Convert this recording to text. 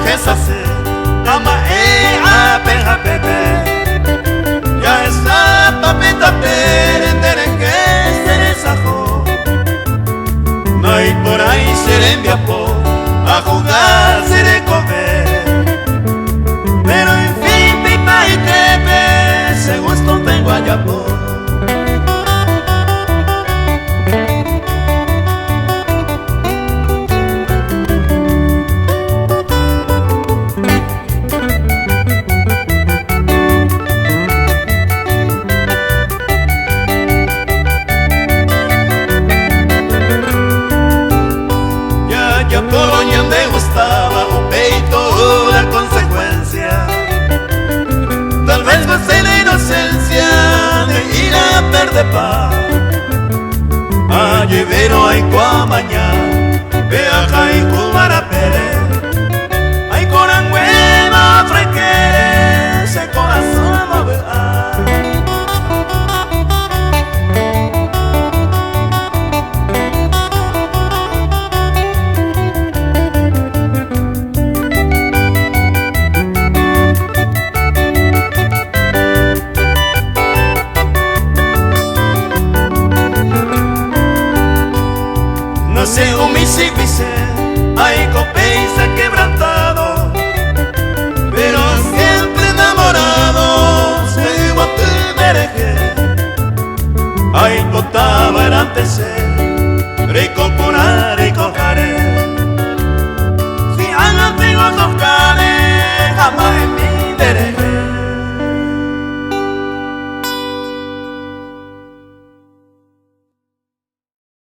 pesase ama apeja pepe ya esa papita tere que se desajo no hay por ahí se le envía a jugar se le comer pero en fin pipa y tepe se gusto tengo allá por Colonia me gustaba un peito la consecuencia tal vez fue la inocencia de ir a perder paz a llevero ay cuamaña viaja y cubara pere ay coran hueva frequere ese corazón no vea se humisivice, hay copeisa quebrantado, pero siempre enamorado, se iba a tu mereje, hay cotaba antes rico